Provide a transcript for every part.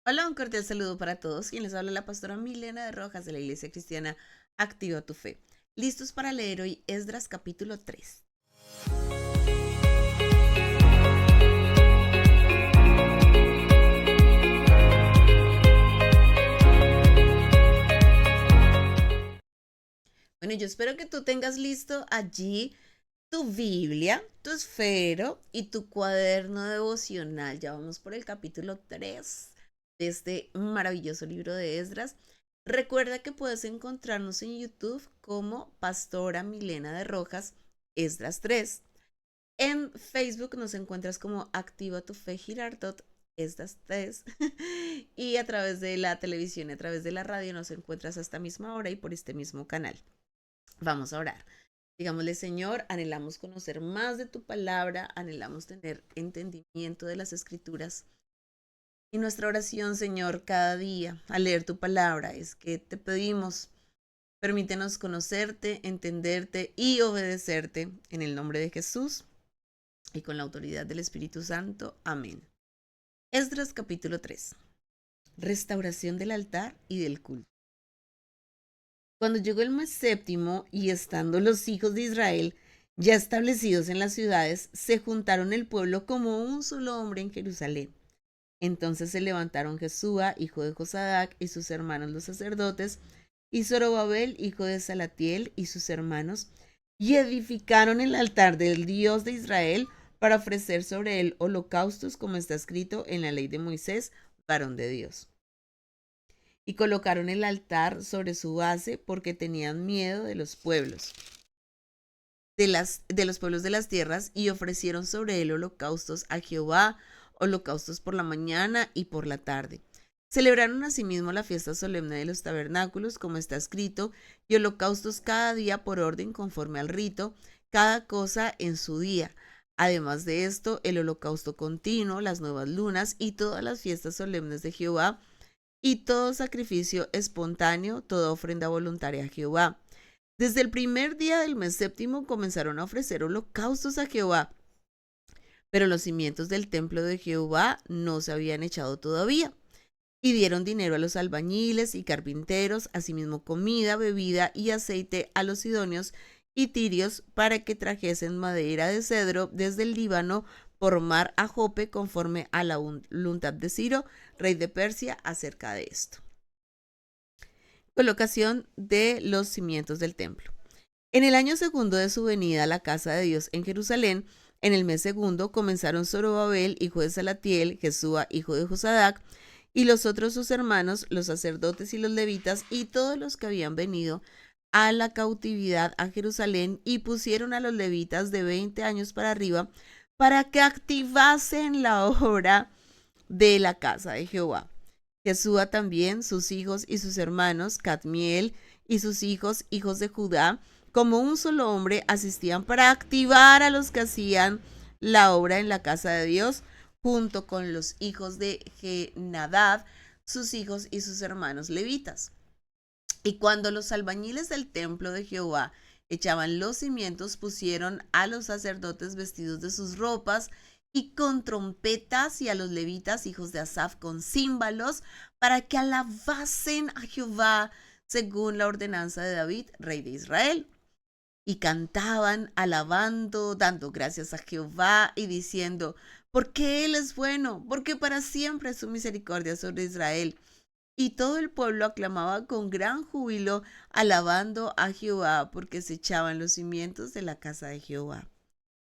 Hola, un cordial saludo para todos. Quien les habla la pastora Milena de Rojas de la Iglesia Cristiana Activa tu Fe. ¿Listos para leer hoy Esdras capítulo 3? Bueno, yo espero que tú tengas listo allí tu Biblia, tu esfero y tu cuaderno devocional. Ya vamos por el capítulo 3 de este maravilloso libro de Esdras. Recuerda que puedes encontrarnos en YouTube como Pastora Milena de Rojas, Esdras 3. En Facebook nos encuentras como Activa tu Fe Girardot, Esdras 3. Y a través de la televisión y a través de la radio nos encuentras a esta misma hora y por este mismo canal. Vamos a orar. Digámosle, Señor, anhelamos conocer más de tu palabra, anhelamos tener entendimiento de las escrituras. Y nuestra oración, Señor, cada día al leer tu palabra es que te pedimos, permítenos conocerte, entenderte y obedecerte en el nombre de Jesús y con la autoridad del Espíritu Santo. Amén. Esdras capítulo 3. Restauración del altar y del culto. Cuando llegó el mes séptimo y estando los hijos de Israel ya establecidos en las ciudades, se juntaron el pueblo como un solo hombre en Jerusalén. Entonces se levantaron Jesúa, hijo de Josadac, y sus hermanos los sacerdotes, y Zorobabel, hijo de Salatiel, y sus hermanos, y edificaron el altar del Dios de Israel para ofrecer sobre él holocaustos, como está escrito en la ley de Moisés, varón de Dios. Y colocaron el altar sobre su base porque tenían miedo de los pueblos, de los pueblos de las tierras, y ofrecieron sobre él holocaustos a Jehová, holocaustos por la mañana y por la tarde. Celebraron asimismo la fiesta solemne de los tabernáculos, como está escrito, y holocaustos cada día por orden conforme al rito, cada cosa en su día. Además de esto, el holocausto continuo, las nuevas lunas y todas las fiestas solemnes de Jehová, y todo sacrificio espontáneo, toda ofrenda voluntaria a Jehová. Desde el primer día del mes séptimo comenzaron a ofrecer holocaustos a Jehová, pero los cimientos del templo de Jehová no se habían echado todavía. Y dieron dinero a los albañiles y carpinteros, asimismo comida, bebida y aceite a los sidonios y tirios para que trajesen madera de cedro desde el Líbano por mar a Jope, conforme a la voluntad de Ciro, rey de Persia, acerca de esto. Colocación de los cimientos del templo. En el año segundo de su venida a la casa de Dios en Jerusalén, en el mes segundo, comenzaron Zorobabel, hijo de Salatiel, Jesúa, hijo de Josadac, y los otros sus hermanos, los sacerdotes y los levitas, y todos los que habían venido a la cautividad a Jerusalén, y pusieron a los levitas de 20 años para arriba, para que activasen la obra de la casa de Jehová. Jesúa también, sus hijos y sus hermanos, Cadmiel y sus hijos, hijos de Judá, como un solo hombre, asistían para activar a los que hacían la obra en la casa de Dios, junto con los hijos de Genadad, sus hijos y sus hermanos levitas. Y cuando los albañiles del templo de Jehová echaban los cimientos, pusieron a los sacerdotes vestidos de sus ropas y con trompetas, y a los levitas, hijos de Asaf, con címbalos, para que alabasen a Jehová según la ordenanza de David, rey de Israel. Y cantaban, alabando, dando gracias a Jehová y diciendo, porque Él es bueno, porque para siempre es su misericordia sobre Israel. Y todo el pueblo aclamaba con gran júbilo, alabando a Jehová, porque se echaban los cimientos de la casa de Jehová.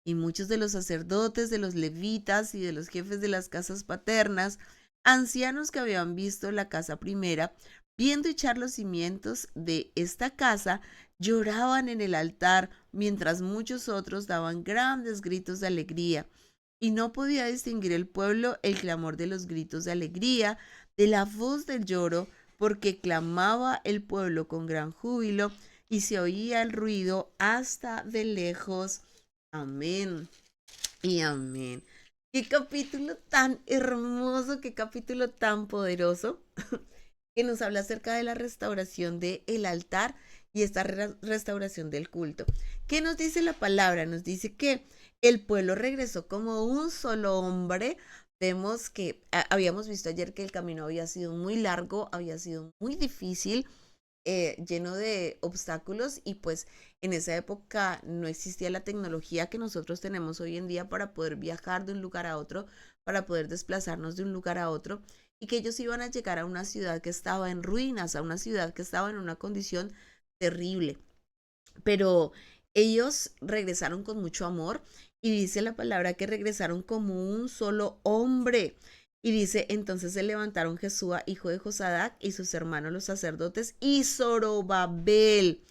Y muchos de los sacerdotes, de los levitas y de los jefes de las casas paternas, ancianos que habían visto la casa primera, viendo echar los cimientos de esta casa, lloraban en el altar, mientras muchos otros daban grandes gritos de alegría. Y no podía distinguir el pueblo el clamor de los gritos de alegría, de la voz del lloro, porque clamaba el pueblo con gran júbilo, y se oía el ruido hasta de lejos. Amén y amén. Qué capítulo tan hermoso, qué capítulo tan poderoso, que nos habla acerca de la restauración del altar y esta restauración del culto. ¿Qué nos dice la palabra? Nos dice que el pueblo regresó como un solo hombre vemos que habíamos visto ayer que el camino había sido muy largo, había sido muy difícil, lleno de obstáculos y pues en esa época no existía la tecnología que nosotros tenemos hoy en día para poder viajar de un lugar a otro, para poder desplazarnos de un lugar a otro y que ellos iban a llegar a una ciudad que estaba en ruinas, a una ciudad que estaba en una condición terrible. Pero ellos regresaron con mucho amor y dice la palabra que regresaron como un solo hombre. Y dice, entonces se levantaron Jesúa, hijo de Josadac, y sus hermanos los sacerdotes, y Zorobabel,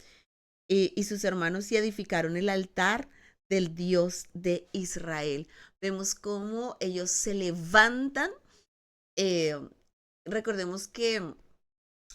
y sus hermanos, y edificaron el altar del Dios de Israel. Vemos cómo ellos se levantan. eh, Recordemos que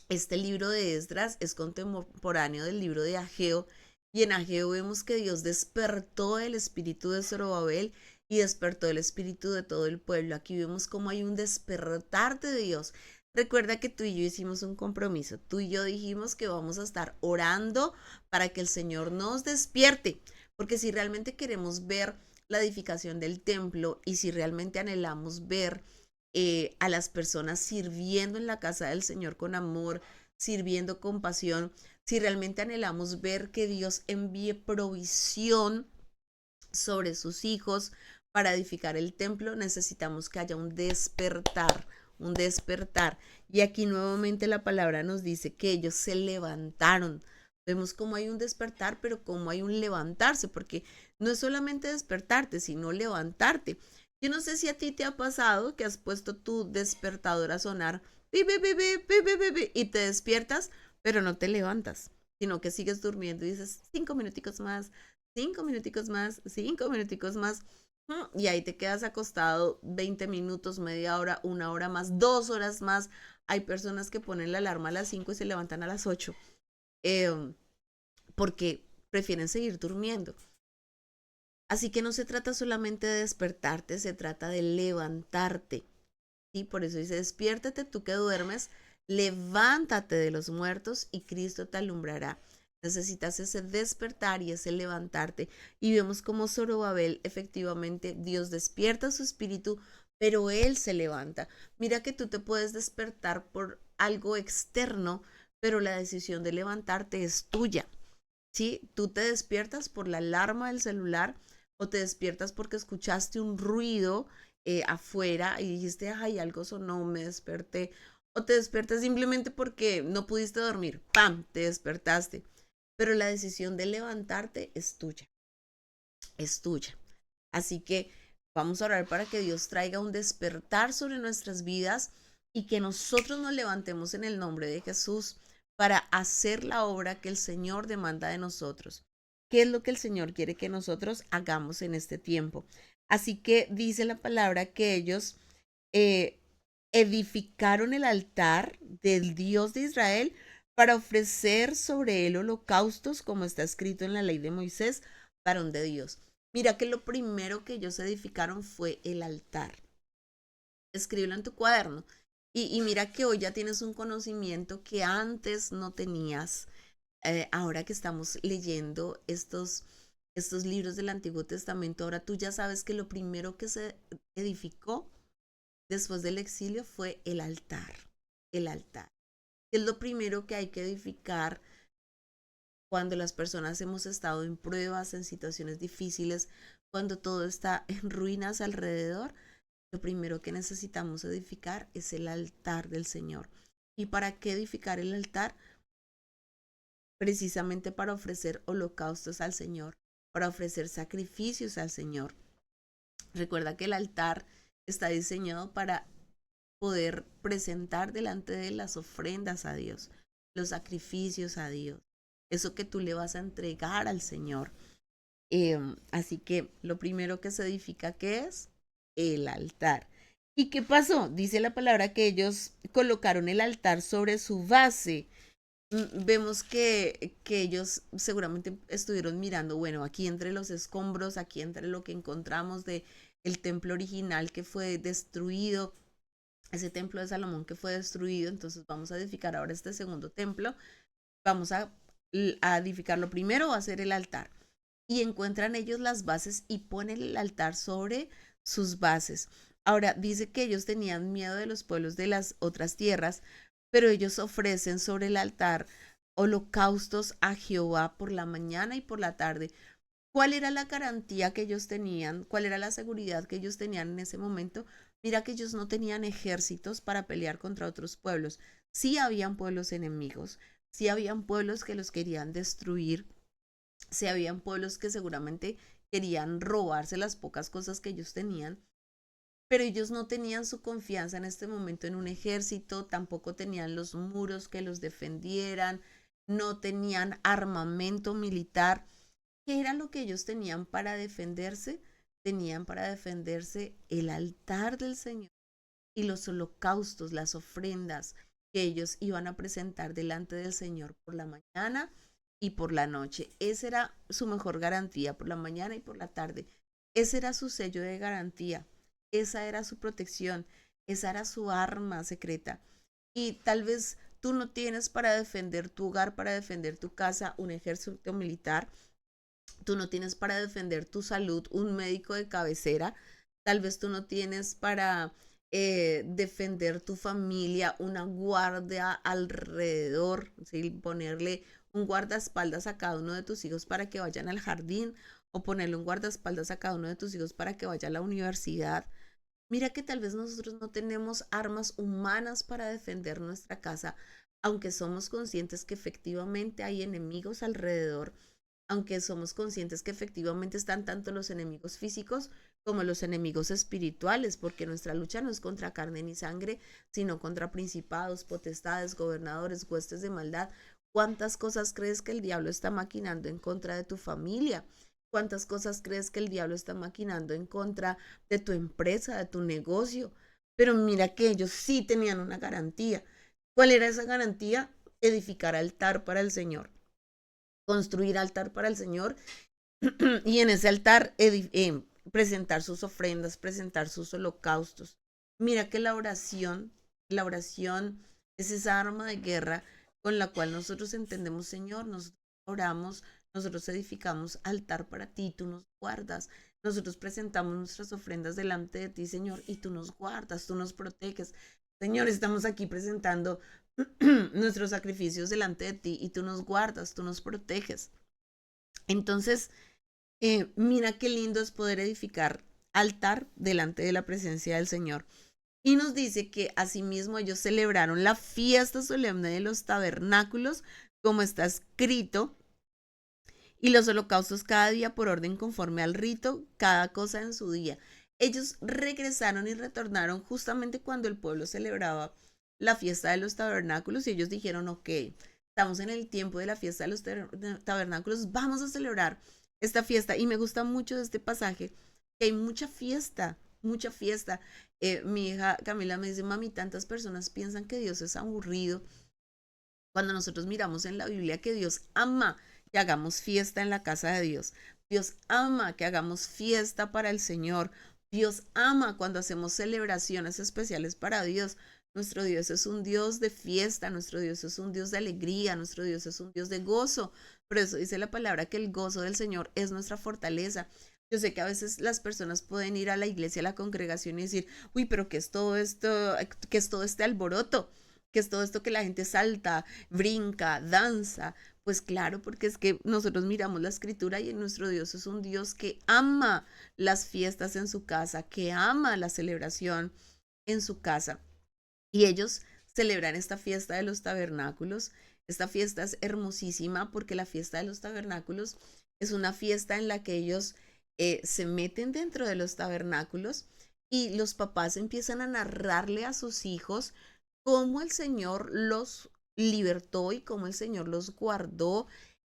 este libro de Esdras es contemporáneo del libro de Ageo, y en Ageo vemos que Dios despertó el espíritu de Zorobabel y despertó el espíritu de todo el pueblo. Aquí vemos cómo hay un despertar de Dios. Recuerda que tú y yo hicimos un compromiso. Tú y yo dijimos que vamos a estar orando para que el Señor nos despierte, porque si realmente queremos ver la edificación del templo y si realmente anhelamos ver a las personas sirviendo en la casa del Señor con amor, sirviendo con pasión, si realmente anhelamos ver que Dios envíe provisión sobre sus hijos para edificar el templo, necesitamos que haya un despertar, un despertar. Y aquí nuevamente la palabra nos dice que ellos se levantaron. Vemos cómo hay un despertar, pero cómo hay un levantarse, porque no es solamente despertarte, sino levantarte. Yo no sé si a ti te ha pasado que has puesto tu despertador a sonar pi, pi, pi, pi, pi, pi, pi, pi, y te despiertas, pero no te levantas, sino que sigues durmiendo y dices 5 minuticos más, 5 minuticos más, 5 minuticos más, y ahí te quedas acostado 20 minutos, media hora, 1 hora más, 2 horas más. Hay personas que ponen la alarma a las 5 y se levantan a las 8, eh, porque prefieren seguir durmiendo. Así que no se trata solamente de despertarte, se trata de levantarte. ¿Sí? Por eso dice, despiértate tú que duermes, levántate de los muertos y Cristo te alumbrará. Necesitas ese despertar y ese levantarte. Y vemos como Zorobabel, efectivamente, Dios despierta su espíritu, pero Él se levanta. Mira que tú te puedes despertar por algo externo, pero la decisión de levantarte es tuya. ¿Sí? Tú te despiertas por la alarma del celular o te despiertas porque escuchaste un ruido afuera y dijiste, ay, algo sonó, me desperté. O te despiertas simplemente porque no pudiste dormir. ¡Pam! Te despertaste. Pero la decisión de levantarte es tuya, es tuya. Así que vamos a orar para que Dios traiga un despertar sobre nuestras vidas y que nosotros nos levantemos en el nombre de Jesús para hacer la obra que el Señor demanda de nosotros. ¿Qué es lo que el Señor quiere que nosotros hagamos en este tiempo? Así que dice la palabra que ellos eh, edificaron el altar del Dios de Israel para ofrecer sobre él holocaustos, como está escrito en la ley de Moisés, varón de Dios. Mira que lo primero que ellos edificaron fue el altar. Escríbelo en tu cuaderno. Y mira que hoy ya tienes un conocimiento que antes no tenías. Ahora que estamos leyendo estos libros del Antiguo Testamento, ahora tú ya sabes que lo primero que se edificó después del exilio fue el altar. El altar. Es lo primero que hay que edificar cuando las personas hemos estado en pruebas, en situaciones difíciles, cuando todo está en ruinas alrededor. Lo primero que necesitamos edificar es el altar del Señor. ¿Y para qué edificar el altar? Precisamente para ofrecer holocaustos al Señor, para ofrecer sacrificios al Señor. Recuerda que el altar está diseñado para poder presentar delante de las ofrendas a Dios, los sacrificios a Dios, eso que tú le vas a entregar al Señor. Así que lo primero que se edifica, ¿qué es? El altar. ¿Y qué pasó? Dice la palabra que ellos colocaron el altar sobre su base. Vemos que ellos seguramente estuvieron mirando, bueno, aquí entre los escombros, aquí entre lo que encontramos de el templo original que fue destruido, ese templo de Salomón que fue destruido, entonces vamos a edificar ahora este segundo templo, vamos a edificarlo primero, va a ser el altar. Y encuentran ellos las bases y ponen el altar sobre sus bases. Ahora, dice que ellos tenían miedo de los pueblos de las otras tierras, pero ellos ofrecen sobre el altar holocaustos a Jehová por la mañana y por la tarde. ¿Cuál era la garantía que ellos tenían? ¿Cuál era la seguridad que ellos tenían en ese momento? Mira que ellos no tenían ejércitos para pelear contra otros pueblos. Sí habían pueblos enemigos, sí habían pueblos que los querían destruir, sí habían pueblos que seguramente querían robarse las pocas cosas que ellos tenían, pero ellos no tenían su confianza en este momento en un ejército, tampoco tenían los muros que los defendieran, no tenían armamento militar. ¿Qué era lo que ellos tenían para defenderse? Tenían para defenderse el altar del Señor y los holocaustos, las ofrendas que ellos iban a presentar delante del Señor por la mañana y por la noche. Esa era su mejor garantía, por la mañana y por la tarde. Ese era su sello de garantía, esa era su protección, esa era su arma secreta. Y tal vez tú no tienes para defender tu hogar, para defender tu casa, un ejército militar. Tú no tienes para defender tu salud un médico de cabecera. Tal vez tú no tienes para defender tu familia una guardia alrededor, ¿sí? Ponerle un guardaespaldas a cada uno de tus hijos para que vayan al jardín o ponerle un guardaespaldas a cada uno de tus hijos para que vaya a la universidad. Mira que tal vez nosotros no tenemos armas humanas para defender nuestra casa, aunque somos conscientes que efectivamente hay enemigos alrededor, aunque somos conscientes que efectivamente están tanto los enemigos físicos como los enemigos espirituales, porque nuestra lucha no es contra carne ni sangre, sino contra principados, potestades, gobernadores, huestes de maldad. ¿Cuántas cosas crees que el diablo está maquinando en contra de tu familia? ¿Cuántas cosas crees que el diablo está maquinando en contra de tu empresa, de tu negocio? Pero mira que ellos sí tenían una garantía. ¿Cuál era esa garantía? Edificar altar para el Señor, construir altar para el Señor y en ese altar presentar sus ofrendas, presentar sus holocaustos. Mira que la oración es esa arma de guerra con la cual nosotros entendemos, Señor, nosotros oramos, nosotros edificamos altar para ti, tú nos guardas, nosotros presentamos nuestras ofrendas delante de ti, Señor, y tú nos guardas, tú nos proteges. Señor, estamos aquí presentando nuestros sacrificios delante de ti y tú nos guardas, tú nos proteges. Entonces, mira qué lindo es poder edificar altar delante de la presencia del Señor. Y nos dice que asimismo ellos celebraron la fiesta solemne de los tabernáculos, como está escrito, y los holocaustos cada día por orden conforme al rito, cada cosa en su día. Ellos regresaron y retornaron justamente cuando el pueblo celebraba la fiesta de los tabernáculos y ellos dijeron, ok, estamos en el tiempo de la fiesta de los tabernáculos, vamos a celebrar esta fiesta. Y me gusta mucho de este pasaje que hay mucha fiesta, mucha fiesta. Mi hija Camila me dice, mami, tantas personas piensan que Dios es aburrido, cuando nosotros miramos en la Biblia que Dios ama que hagamos fiesta en la casa de Dios. Dios ama que hagamos fiesta para el Señor. Dios ama cuando hacemos celebraciones especiales para Dios. Nuestro Dios es un Dios de fiesta, nuestro Dios es un Dios de alegría, nuestro Dios es un Dios de gozo. Por eso dice la palabra que el gozo del Señor es nuestra fortaleza. Yo sé que a veces las personas pueden ir a la iglesia, a la congregación y decir, uy, pero ¿qué es todo esto? ¿Qué es todo este alboroto? ¿Qué es todo esto que la gente salta, brinca, danza? Pues claro, porque es que nosotros miramos la escritura y nuestro Dios es un Dios que ama las fiestas en su casa, que ama la celebración en su casa. Y ellos celebran esta fiesta de los tabernáculos. Esta fiesta es hermosísima porque la fiesta de los tabernáculos es una fiesta en la que ellos se meten dentro de los tabernáculos y los papás empiezan a narrarle a sus hijos cómo el Señor los libertó y cómo el Señor los guardó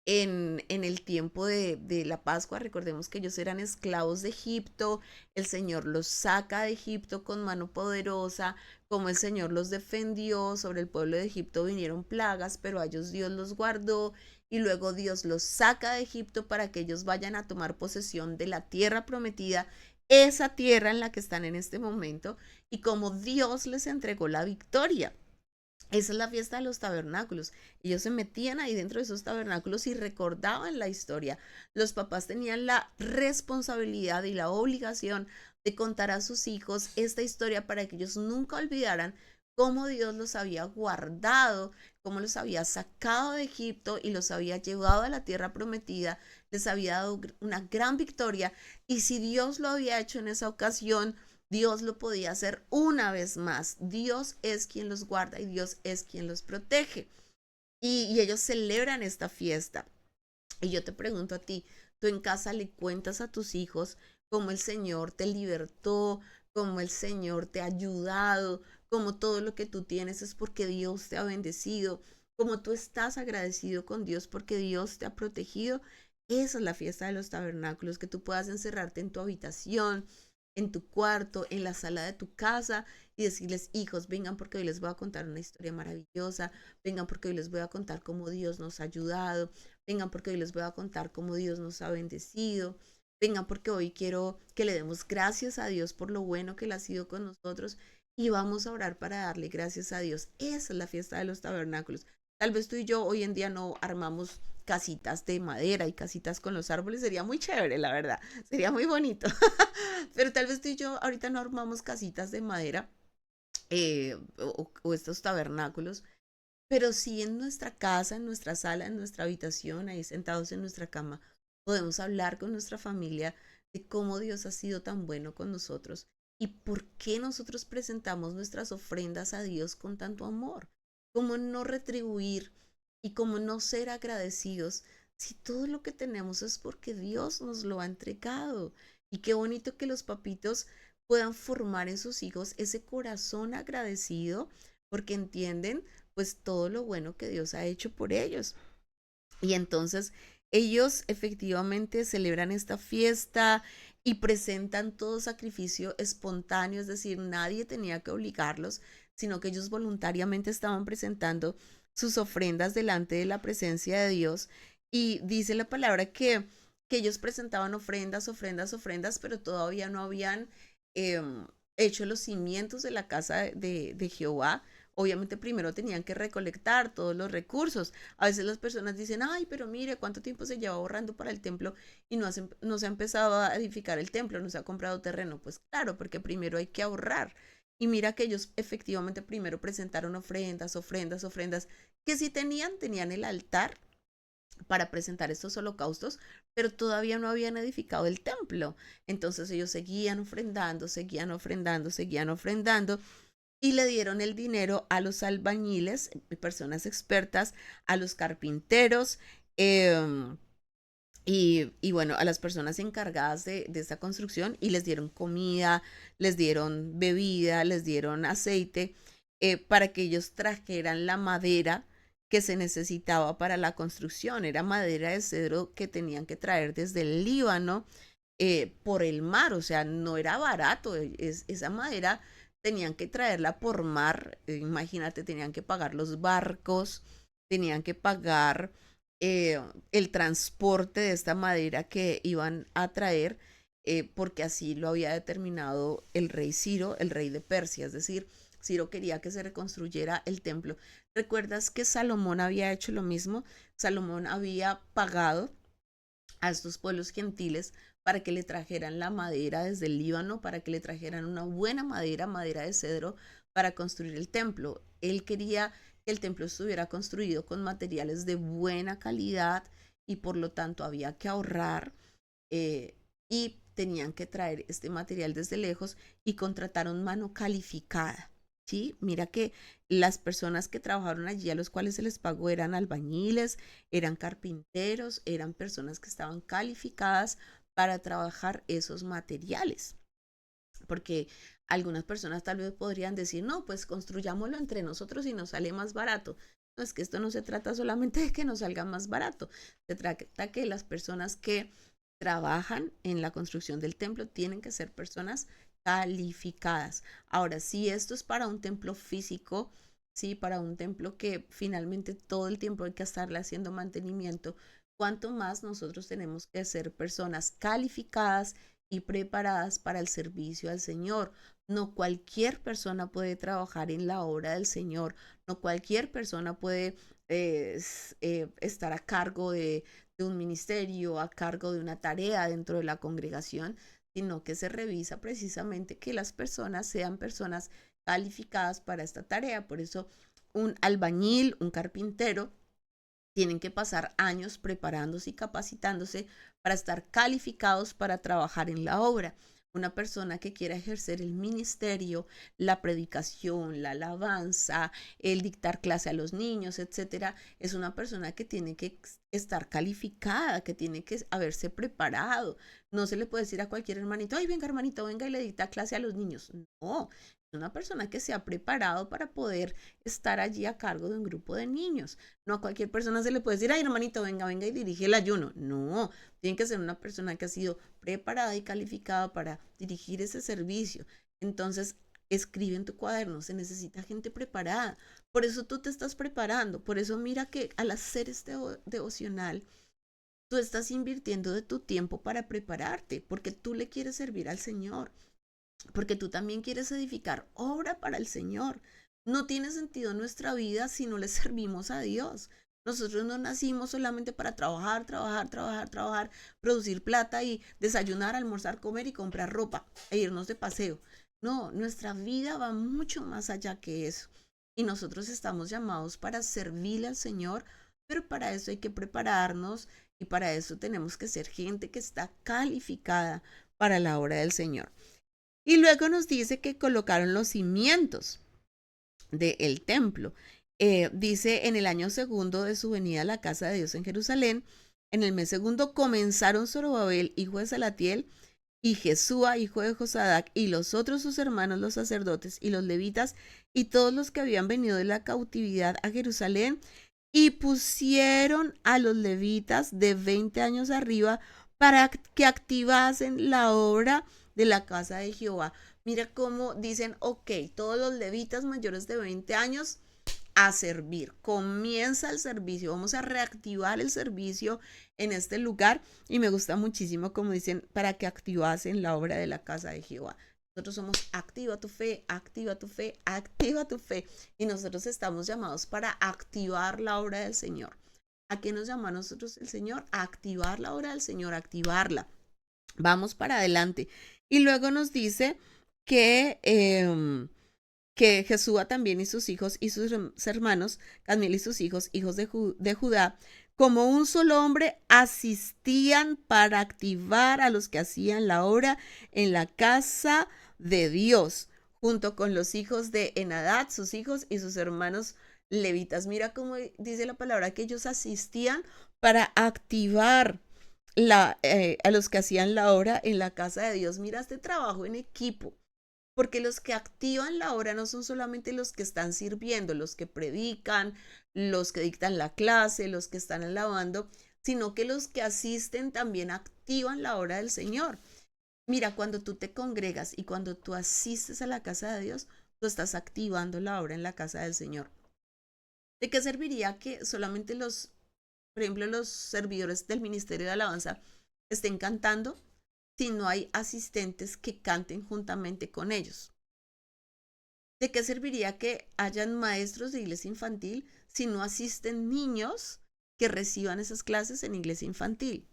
en el tiempo de la Pascua. Recordemos que ellos eran esclavos de Egipto, el Señor los saca de Egipto con mano poderosa, como el Señor los defendió, sobre el pueblo de Egipto vinieron plagas, pero a ellos Dios los guardó y luego Dios los saca de Egipto para que ellos vayan a tomar posesión de la tierra prometida, esa tierra en la que están en este momento y como Dios les entregó la victoria. Esa es la fiesta de los tabernáculos. Ellos se metían ahí dentro de esos tabernáculos y recordaban la historia. Los papás tenían la responsabilidad y la obligación de contar a sus hijos esta historia para que ellos nunca olvidaran cómo Dios los había guardado, cómo los había sacado de Egipto y los había llevado a la tierra prometida, les había dado una gran victoria. Y si Dios lo había hecho en esa ocasión, Dios lo podía hacer una vez más. Dios es quien los guarda y Dios es quien los protege. Y ellos celebran esta fiesta. Y yo te pregunto a ti, ¿tú en casa le cuentas a tus hijos cómo el Señor te libertó, cómo el Señor te ha ayudado, cómo todo lo que tú tienes es porque Dios te ha bendecido, cómo tú estás agradecido con Dios porque Dios te ha protegido? Esa es la fiesta de los tabernáculos, que tú puedas encerrarte en tu habitación, en tu cuarto, en la sala de tu casa y decirles: hijos, vengan porque hoy les voy a contar una historia maravillosa, vengan porque hoy les voy a contar cómo Dios nos ha ayudado, vengan porque hoy les voy a contar cómo Dios nos ha bendecido, vengan porque hoy quiero que le demos gracias a Dios por lo bueno que Él ha sido con nosotros y vamos a orar para darle gracias a Dios. Esa es la fiesta de los tabernáculos. Tal vez tú y yo hoy en día no armamos casitas de madera y casitas con los árboles, sería muy chévere, la verdad, sería muy bonito. Pero tal vez tú y yo ahorita no armamos casitas de madera, o estos tabernáculos, pero sí en nuestra casa, en nuestra sala, en nuestra habitación, ahí sentados en nuestra cama, podemos hablar con nuestra familia de cómo Dios ha sido tan bueno con nosotros y por qué nosotros presentamos nuestras ofrendas a Dios con tanto amor. Cómo no retribuir y cómo no ser agradecidos si todo lo que tenemos es porque Dios nos lo ha entregado. Y qué bonito que los papitos puedan formar en sus hijos ese corazón agradecido porque entienden pues todo lo bueno que Dios ha hecho por ellos. Y entonces ellos efectivamente celebran esta fiesta y presentan todo sacrificio espontáneo, es decir, nadie tenía que obligarlos, sino que ellos voluntariamente estaban presentando sus ofrendas delante de la presencia de Dios. Y dice la palabra que ellos presentaban ofrendas, ofrendas, ofrendas, pero todavía no habían eh, hecho los cimientos de la casa de Jehová. Obviamente primero tenían que recolectar todos los recursos. A veces las personas dicen: ay, pero mire cuánto tiempo se lleva ahorrando para el templo y no se ha empezado a edificar el templo, no se ha comprado terreno. Pues claro, porque primero hay que ahorrar. Y mira que ellos efectivamente primero presentaron ofrendas, ofrendas, ofrendas, que sí tenían el altar para presentar estos holocaustos, pero todavía no habían edificado el templo. Entonces ellos seguían ofrendando, seguían ofrendando, seguían ofrendando y le dieron el dinero a los albañiles, personas expertas, a los carpinteros, eh, y bueno, a las personas encargadas de esta construcción, y les dieron comida, les dieron bebida, les dieron aceite, para que ellos trajeran la madera que se necesitaba para la construcción. Era madera de cedro que tenían que traer desde el Líbano, por el mar, o sea, no era barato. Esa madera tenían que traerla por mar. Imagínate, tenían que pagar los barcos, tenían que pagar el transporte de esta madera que iban a traer, porque así lo había determinado el rey Ciro, el rey de Persia. Es decir, Ciro quería que se reconstruyera el templo. ¿Recuerdas que Salomón había hecho lo mismo? Salomón había pagado a estos pueblos gentiles para que le trajeran la madera desde el Líbano, para que le trajeran una buena madera, madera de cedro, para construir el templo. Él quería que el templo estuviera construido con materiales de buena calidad y por lo tanto había que ahorrar, y tenían que traer este material desde lejos y contrataron mano calificada. Sí, mira que las personas que trabajaron allí, a los cuales se les pagó, eran albañiles, eran carpinteros, eran personas que estaban calificadas para trabajar esos materiales. Porque algunas personas tal vez podrían decir: no, pues construyámoslo entre nosotros y nos sale más barato. No, es que esto no se trata solamente de que nos salga más barato, se trata que las personas que trabajan en la construcción del templo tienen que ser personas calificadas. Ahora, si esto es para un templo físico, sí, para un templo que finalmente todo el tiempo hay que estarle haciendo mantenimiento, cuánto más nosotros tenemos que ser personas calificadas y preparadas para el servicio al Señor, No cualquier persona puede trabajar en la obra del Señor, no cualquier persona puede estar a cargo de un ministerio, a cargo de una tarea dentro de la congregación, sino que se revisa precisamente que las personas sean personas calificadas para esta tarea. Por eso un albañil, un carpintero, tienen que pasar años preparándose y capacitándose para estar calificados para trabajar en la obra. Una persona que quiera ejercer el ministerio, la predicación, la alabanza, el dictar clase a los niños, etcétera, es una persona que tiene que estar calificada, que tiene que haberse preparado. No se le puede decir a cualquier hermanito, ay, venga hermanito, venga y le dicta clase a los niños. No, es una persona que se ha preparado para poder estar allí a cargo de un grupo de niños. No a cualquier persona se le puede decir, ay, hermanito, venga, venga y dirige el ayuno. No, tiene que ser una persona que ha sido preparada y calificada para dirigir ese servicio. Entonces, escribe en tu cuaderno, se necesita gente preparada. Por eso tú te estás preparando. Por eso mira que al hacer este devocional, tú estás invirtiendo de tu tiempo para prepararte, porque tú le quieres servir al Señor, porque tú también quieres edificar obra para el Señor. No tiene sentido nuestra vida si no le servimos a Dios. Nosotros no nacimos solamente para trabajar, trabajar, trabajar, trabajar, producir plata y desayunar, almorzar, comer y comprar ropa e irnos de paseo. No, nuestra vida va mucho más allá que eso. Y nosotros estamos llamados para servirle al Señor, pero para eso hay que prepararnos y para eso tenemos que ser gente que está calificada para la obra del Señor. Y luego nos dice que colocaron los cimientos del templo. Dice, en el año segundo de su venida a la casa de Dios en Jerusalén, en el mes segundo comenzaron Zorobabel, hijo de Salatiel, y Jesúa, hijo de Josadac, y los otros sus hermanos, los sacerdotes y los levitas, y todos los que habían venido de la cautividad a Jerusalén, y pusieron a los levitas de 20 años arriba para que activasen la obra de la casa de Jehová. Mira cómo dicen, ok, todos los levitas mayores de 20 años a servir. Comienza el servicio. Vamos a reactivar el servicio en este lugar. Y me gusta muchísimo como dicen, para que activasen la obra de la casa de Jehová. Nosotros somos activa tu fe, activa tu fe, activa tu fe. Y nosotros estamos llamados para activar la obra del Señor. ¿A qué nos llama a nosotros el Señor? A activar la obra del Señor, a activarla. Vamos para adelante. Y luego nos dice que Jesúa también y sus hijos y sus hermanos, Cadmiel y sus hijos, hijos de Judá, como un solo hombre, asistían para activar a los que hacían la obra en la casa de Dios, junto con los hijos de Enadad, sus hijos y sus hermanos levitas. Mira cómo dice la palabra que ellos asistían para activar a los que hacían la obra en la casa de Dios. Mira este trabajo en equipo, porque los que activan la obra no son solamente los que están sirviendo, los que predican, los que dictan la clase, los que están alabando, sino que los que asisten también activan la obra del Señor. Mira, cuando tú te congregas y cuando tú asistes a la casa de Dios, tú estás activando la obra en la casa del Señor. ¿De qué serviría que solamente por ejemplo, los servidores del Ministerio de Alabanza estén cantando si no hay asistentes que canten juntamente con ellos? ¿De qué serviría que hayan maestros de iglesia infantil si no asisten niños que reciban esas clases en iglesia infantil?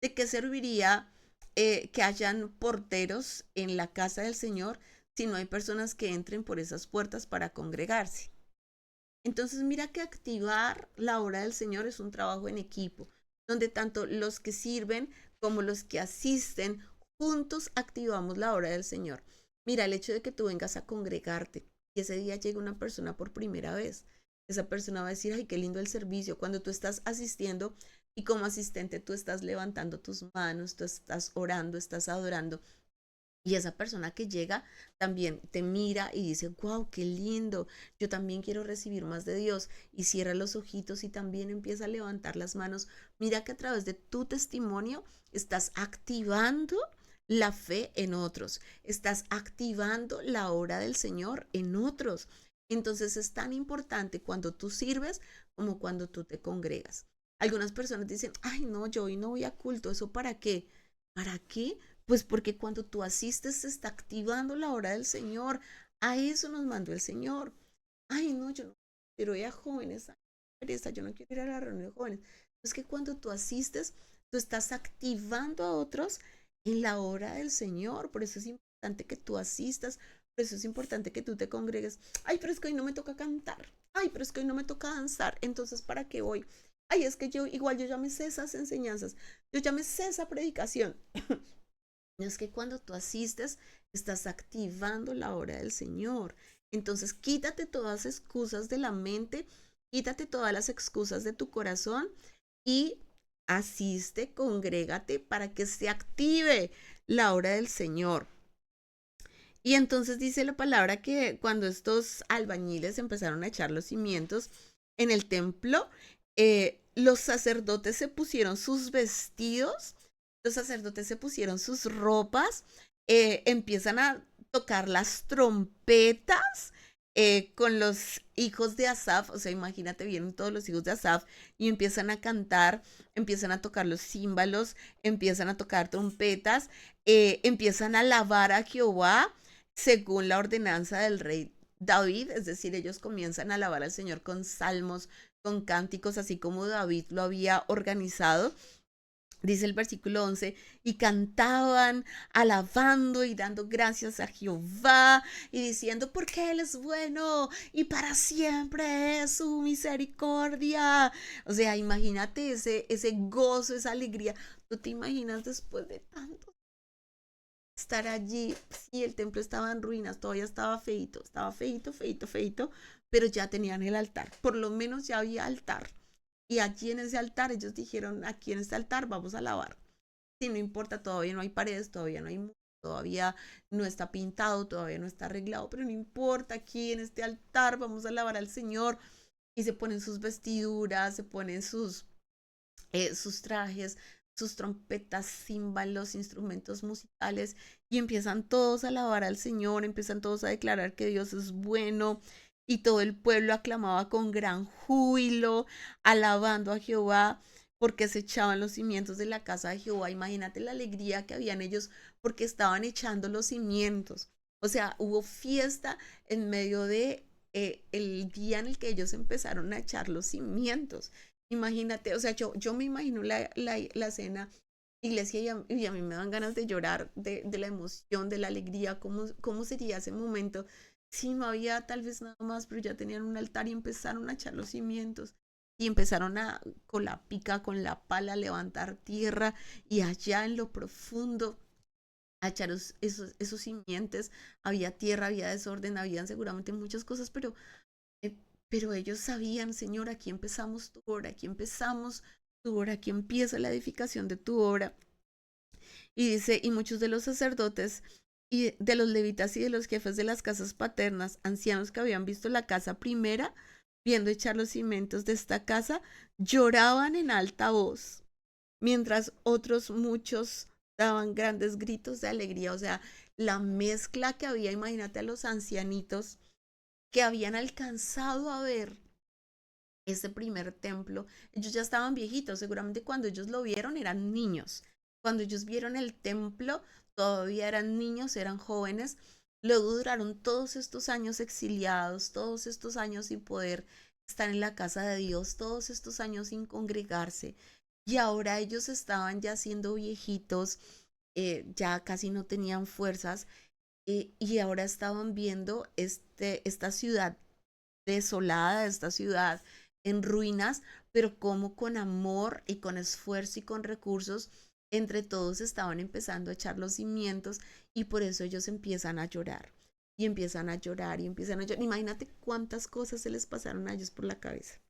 ¿De qué serviría que hayan porteros en la casa del Señor si no hay personas que entren por esas puertas para congregarse? Entonces mira que activar la obra del Señor es un trabajo en equipo, donde tanto los que sirven como los que asisten, juntos activamos la obra del Señor. Mira, el hecho de que tú vengas a congregarte y ese día llega una persona por primera vez, esa persona va a decir, ay, qué lindo el servicio. Cuando tú estás asistiendo y como asistente tú estás levantando tus manos, tú estás orando, estás adorando, y esa persona que llega también te mira y dice, wow, qué lindo, yo también quiero recibir más de Dios. Y cierra los ojitos y también empieza a levantar las manos. Mira que a través de tu testimonio estás activando la fe en otros, estás activando la obra del Señor en otros. Entonces es tan importante cuando tú sirves como cuando tú te congregas. Algunas personas dicen, ay no, yo hoy no voy a culto, ¿eso para qué? ¿Para qué? Pues porque cuando tú asistes se está activando la hora del Señor. A eso nos mandó el Señor. Ay, no, yo no quiero ir a jóvenes, ay, qué pereza, yo no quiero ir a la reunión de jóvenes. Es que cuando tú asistes, tú estás activando a otros en la hora del Señor. Por eso es importante que tú asistas, por eso es importante que tú te congregues. Ay, pero es que hoy no me toca cantar. Ay, pero es que hoy no me toca danzar. Entonces, ¿para qué voy? Ay, es que yo ya me sé esas enseñanzas. Yo ya me sé esa predicación. Es que cuando tú asistes, estás activando la hora del Señor. Entonces, quítate todas las excusas de la mente, quítate todas las excusas de tu corazón y asiste, congrégate para que se active la hora del Señor. Y entonces dice la palabra que cuando estos albañiles empezaron a echar los cimientos en el templo, los sacerdotes se pusieron sus vestidos, los sacerdotes se pusieron sus ropas, empiezan a tocar las trompetas con los hijos de Asaf, o sea, imagínate, vienen todos los hijos de Asaf y empiezan a cantar, empiezan a tocar los címbalos, empiezan a tocar trompetas, empiezan a alabar a Jehová según la ordenanza del rey David, es decir, ellos comienzan a alabar al Señor con salmos, con cánticos, así como David lo había organizado. Dice el versículo 11, y cantaban, alabando y dando gracias a Jehová y diciendo, porque Él es bueno y para siempre es su misericordia. O sea, imagínate ese gozo, esa alegría. ¿Tú te imaginas después de tanto estar allí? Sí, el templo estaba en ruinas, todavía estaba feito, feito, feito, pero ya tenían el altar, por lo menos ya había altar. Y allí en ese altar ellos dijeron, aquí en este altar vamos a alabar. Sí, no importa, todavía no hay paredes, todavía no hay muro, todavía no está pintado, todavía no está arreglado, pero no importa, aquí en este altar vamos a alabar al Señor. Y se ponen sus vestiduras, se ponen sus trajes, sus trompetas, címbalos, instrumentos musicales y empiezan todos a alabar al Señor, empiezan todos a declarar que Dios es bueno y todo el pueblo aclamaba con gran júbilo, alabando a Jehová porque se echaban los cimientos de la casa de Jehová. Imagínate la alegría que habían ellos porque estaban echando los cimientos. O sea, hubo fiesta en medio de el día en el que ellos empezaron a echar los cimientos. Imagínate, o sea, yo me imagino la escena, iglesia, y a mí me dan ganas de llorar de la emoción, de la alegría, cómo sería ese momento si no había tal vez nada más, pero ya tenían un altar y empezaron a echar los cimientos y empezaron con la pica, con la pala, a levantar tierra y allá en lo profundo a echar esos simientes, había tierra, había desorden, habían seguramente muchas cosas, eh, pero ellos sabían, Señor, aquí empezamos tu obra, aquí empezamos tu obra, aquí empieza la edificación de tu obra. Y dice, y muchos de los sacerdotes y de los levitas y de los jefes de las casas paternas, ancianos que habían visto la casa primera, viendo echar los cimientos de esta casa, lloraban en alta voz, mientras otros muchos daban grandes gritos de alegría. O sea, la mezcla que había, imagínate a los ancianitos que habían alcanzado a ver ese primer templo. Ellos ya estaban viejitos, seguramente cuando ellos lo vieron eran niños. Cuando ellos vieron el templo, todavía eran niños, eran jóvenes. Luego duraron todos estos años exiliados, todos estos años sin poder estar en la casa de Dios, todos estos años sin congregarse. Y ahora ellos estaban ya siendo viejitos, ya casi no tenían fuerzas, y ahora estaban viendo esta ciudad desolada, esta ciudad en ruinas, pero como con amor y con esfuerzo y con recursos, entre todos estaban empezando a echar los cimientos y por eso ellos empiezan a llorar y empiezan a llorar y empiezan a llorar. Imagínate cuántas cosas se les pasaron a ellos por la cabeza.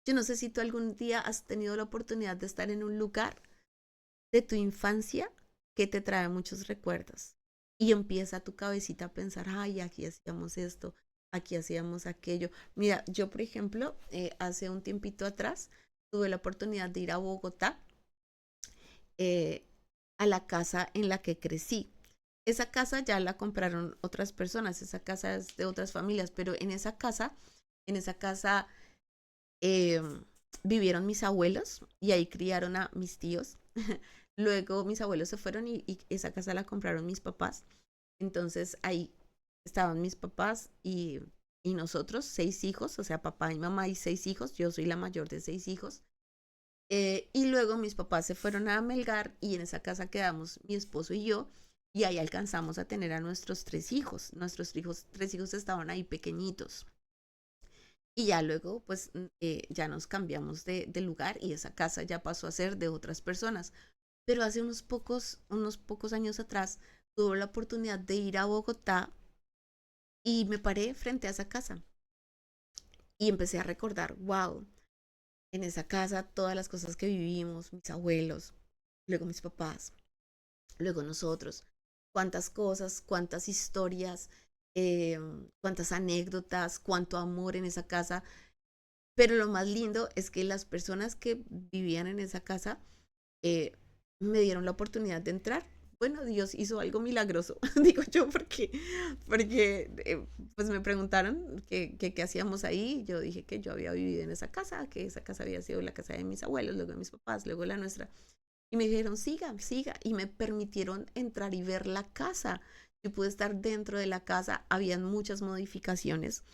Yo no sé si tú algún día has tenido la oportunidad de estar en un lugar de tu infancia que te trae muchos recuerdos y empieza tu cabecita a pensar, ay, aquí hacíamos esto, aquí hacíamos aquello. Mira, yo por ejemplo, hace un tiempito atrás tuve la oportunidad de ir a Bogotá, eh, a la casa en la que crecí. Esa casa ya la compraron otras personas, esa casa es de otras familias, pero en esa casa eh, vivieron mis abuelos y ahí criaron a mis tíos. Luego mis abuelos se fueron y esa casa la compraron mis papás. Entonces ahí estaban mis papás y nosotros, 6 hijos, o sea, papá y mamá y 6 hijos. Yo soy la mayor de 6 hijos. Y luego mis papás se fueron a Melgar y en esa casa quedamos mi esposo y yo. Y ahí alcanzamos a tener a nuestros 3 hijos. Nuestros hijos, 3 hijos estaban ahí pequeñitos. Y ya luego, pues ya nos cambiamos de lugar y esa casa ya pasó a ser de otras personas. Pero hace unos pocos años atrás tuve la oportunidad de ir a Bogotá y me paré frente a esa casa y empecé a recordar, wow, en esa casa todas las cosas que vivimos, mis abuelos, luego mis papás, luego nosotros, cuántas cosas, cuántas historias, eh, cuántas anécdotas, cuánto amor en esa casa. Pero lo más lindo es que las personas que vivían en esa casa eh, me dieron la oportunidad de entrar. Bueno, Dios hizo algo milagroso, digo yo, porque pues me preguntaron qué hacíamos ahí. Yo dije que yo había vivido en esa casa, que esa casa había sido la casa de mis abuelos, luego de mis papás, luego la nuestra. Y me dijeron, siga, siga. Y me permitieron entrar y ver la casa. Yo pude estar dentro de la casa, habían muchas modificaciones.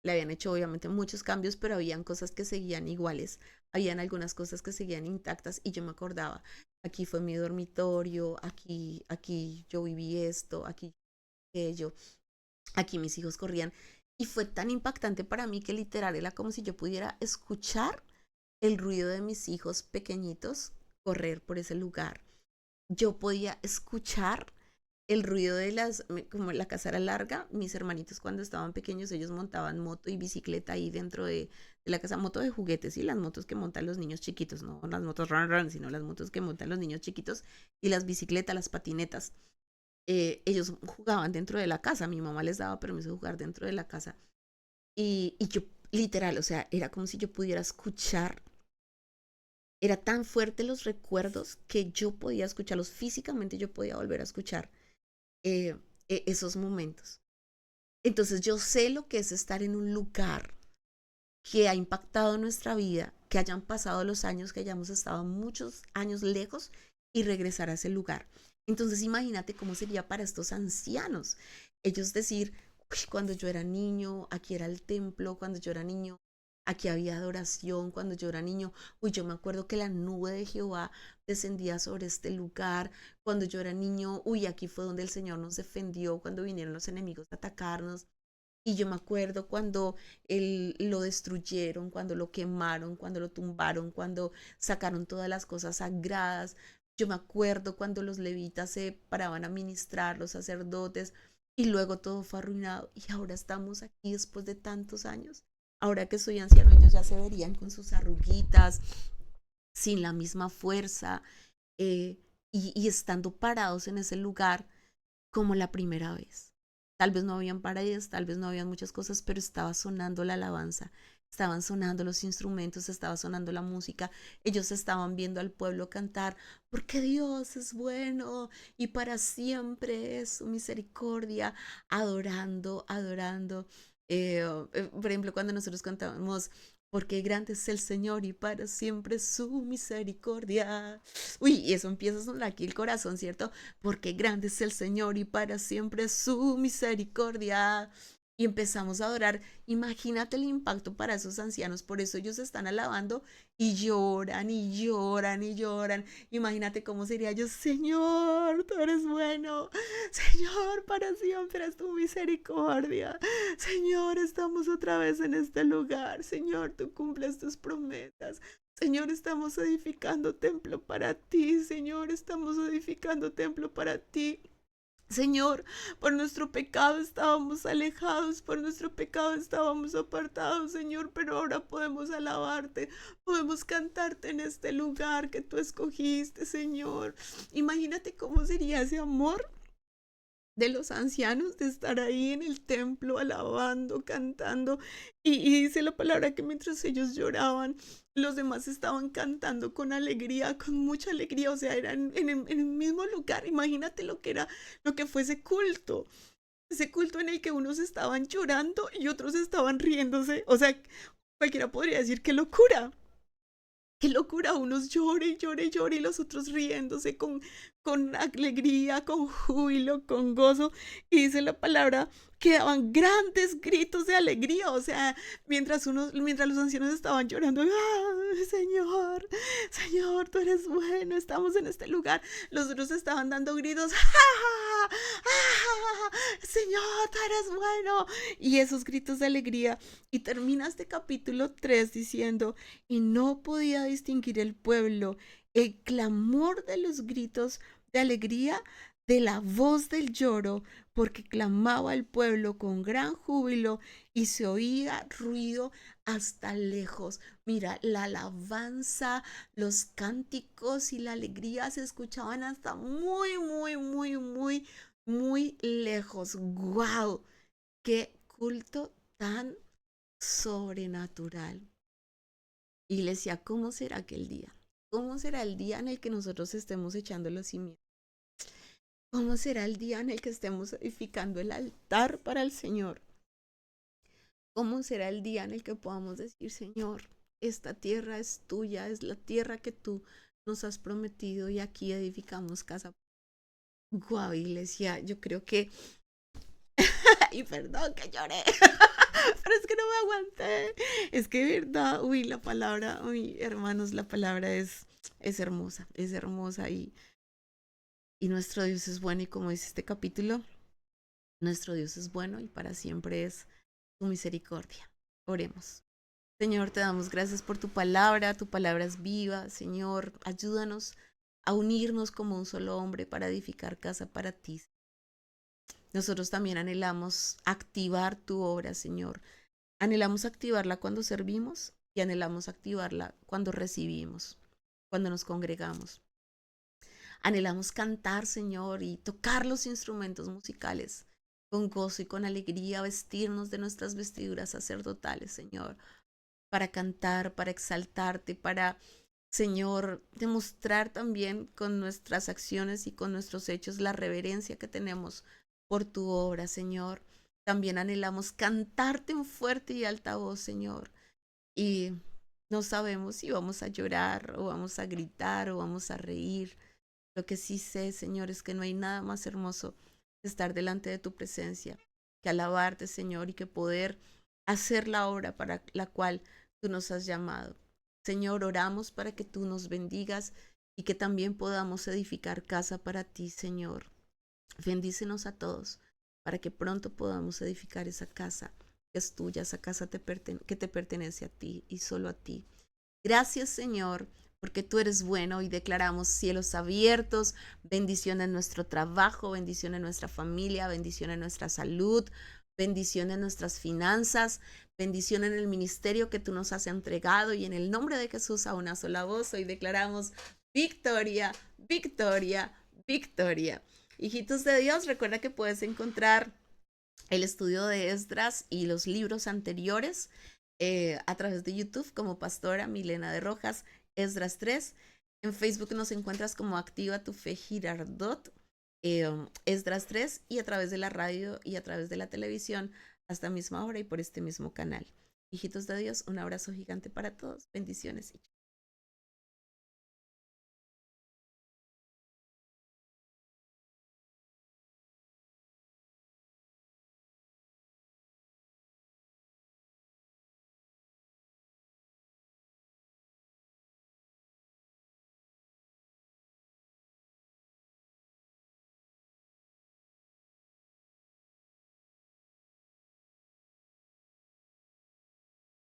Le habían hecho obviamente muchos cambios, pero habían cosas que seguían iguales. Habían algunas cosas que seguían intactas y yo me acordaba, aquí fue mi dormitorio, aquí yo viví esto, aquí aquello, aquí mis hijos corrían. Y fue tan impactante para mí que literal era como si yo pudiera escuchar el ruido de mis hijos pequeñitos correr por ese lugar. Yo podía escuchar el ruido de como la casa era larga, mis hermanitos cuando estaban pequeños, ellos montaban moto y bicicleta ahí dentro de la casa, moto de juguetes, y las motos que montan los niños chiquitos, no las motos run run, sino las motos que montan los niños chiquitos, y las bicicletas, las patinetas. Ellos jugaban dentro de la casa, mi mamá les daba permiso de jugar dentro de la casa, y yo literal, o sea, era como si yo pudiera escuchar. Era tan fuerte los recuerdos que yo podía escucharlos físicamente, yo podía volver a escuchar eh, esos momentos. Entonces yo sé lo que es estar en un lugar que ha impactado nuestra vida, que hayan pasado los años, que hayamos estado muchos años lejos y regresar a ese lugar. Entonces imagínate cómo sería para estos ancianos. Ellos decir, "Uy, cuando yo era niño, aquí era el templo, cuando yo era niño, aquí había adoración, cuando yo era niño, uy, yo me acuerdo que la nube de Jehová descendía sobre este lugar, cuando yo era niño, uy, aquí fue donde el Señor nos defendió cuando vinieron los enemigos a atacarnos. Y yo me acuerdo cuando lo destruyeron, cuando lo quemaron, cuando lo tumbaron, cuando sacaron todas las cosas sagradas. Yo me acuerdo cuando los levitas se paraban a ministrar, los sacerdotes, y luego todo fue arruinado. Y ahora estamos aquí después de tantos años. Ahora que soy anciano, ellos ya se verían con sus arruguitas, sin la misma fuerza, eh, y estando parados en ese lugar como la primera vez. Tal vez no habían paredes, tal vez no habían muchas cosas, pero estaba sonando la alabanza, estaban sonando los instrumentos, estaba sonando la música, ellos estaban viendo al pueblo cantar, porque Dios es bueno y para siempre es su misericordia, adorando, adorando. Por ejemplo, cuando nosotros cantábamos, porque grande es el Señor y para siempre su misericordia. Uy, y eso empieza a sonar aquí el corazón, ¿cierto? Porque grande es el Señor y para siempre su misericordia. Y empezamos a adorar. Imagínate el impacto para esos ancianos. Por eso ellos están alabando y lloran y lloran y lloran. Imagínate cómo sería yo, Señor, tú eres bueno. Señor, para siempre es tu misericordia. Señor, estamos otra vez en este lugar. Señor, tú cumples tus promesas. Señor, estamos edificando templo para ti. Señor, estamos edificando templo para ti. Señor, por nuestro pecado estábamos alejados, por nuestro pecado estábamos apartados, Señor, pero ahora podemos alabarte, podemos cantarte en este lugar que tú escogiste, Señor. Imagínate cómo sería ese amor de los ancianos, de estar ahí en el templo alabando, cantando. Y dice la palabra que mientras ellos lloraban, los demás estaban cantando con alegría, con mucha alegría, o sea, eran en el mismo lugar. Imagínate lo que era, lo que fue ese culto en el que unos estaban llorando y otros estaban riéndose. O sea, cualquiera podría decir qué locura. Qué locura, unos llore y llore y llore y los otros riéndose con alegría, con júbilo, con gozo. Y dice la palabra que daban grandes gritos de alegría. O sea, mientras los ancianos estaban llorando, ¡ah, Señor, Señor, tú eres bueno, estamos en este lugar! Los otros estaban dando gritos, ¡ah, ah, Señor, tú eres bueno! Y esos gritos de alegría. Y termina este capítulo 3 diciendo, y no podía distinguir el pueblo el clamor de los gritos de alegría de la voz del lloro, porque clamaba el pueblo con gran júbilo y se oía ruido hasta lejos. Mira, la alabanza, los cánticos y la alegría se escuchaban hasta muy, muy, muy, muy, muy lejos. ¡Guau! ¡Qué culto tan sobrenatural! Iglesia, ¿cómo será aquel día? ¿Cómo será el día en el que nosotros estemos echando los cimientos? ¿Cómo será el día en el que estemos edificando el altar para el Señor? ¿Cómo será el día en el que podamos decir, Señor, esta tierra es tuya, es la tierra que tú nos has prometido y aquí edificamos casa? Guau, iglesia, yo creo que... y perdón que lloré, pero es que no me aguanté. Es que de verdad, uy, la palabra, uy, hermanos, la palabra es hermosa y nuestro Dios es bueno y como dice este capítulo, nuestro Dios es bueno y para siempre es tu misericordia. Oremos. Señor, te damos gracias por tu palabra es viva. Señor, ayúdanos a unirnos como un solo hombre para edificar casa para ti. Nosotros también anhelamos activar tu obra, Señor. Anhelamos activarla cuando servimos y anhelamos activarla cuando recibimos, cuando nos congregamos. Anhelamos cantar, Señor, y tocar los instrumentos musicales con gozo y con alegría, vestirnos de nuestras vestiduras sacerdotales, Señor, para cantar, para exaltarte, para, Señor, demostrar también con nuestras acciones y con nuestros hechos la reverencia que tenemos por tu obra, Señor. También anhelamos cantarte en fuerte y alta voz, Señor. Y no sabemos si vamos a llorar o vamos a gritar o vamos a reír. Lo que sí sé, Señor, es que no hay nada más hermoso que estar delante de tu presencia, que alabarte, Señor, y que poder hacer la obra para la cual tú nos has llamado. Señor, oramos para que tú nos bendigas y que también podamos edificar casa para ti, Señor. Bendícenos a todos para que pronto podamos edificar esa casa que es tuya, esa casa que te pertenece a ti y solo a ti. Gracias, Señor, porque tú eres bueno y declaramos cielos abiertos, bendición en nuestro trabajo, bendición en nuestra familia, bendición en nuestra salud, bendición en nuestras finanzas, bendición en el ministerio que tú nos has entregado y en el nombre de Jesús a una sola voz hoy declaramos victoria, victoria, victoria. Hijitos de Dios, recuerda que puedes encontrar el estudio de Esdras y los libros anteriores a través de YouTube como Pastora Milena de Rojas, Esdras 3. En Facebook nos encuentras como Activa tu Fe Girardot, Esdras 3, y a través de la radio y a través de la televisión a esta misma hora y por este mismo canal. Hijitos de Dios, un abrazo gigante para todos. Bendiciones.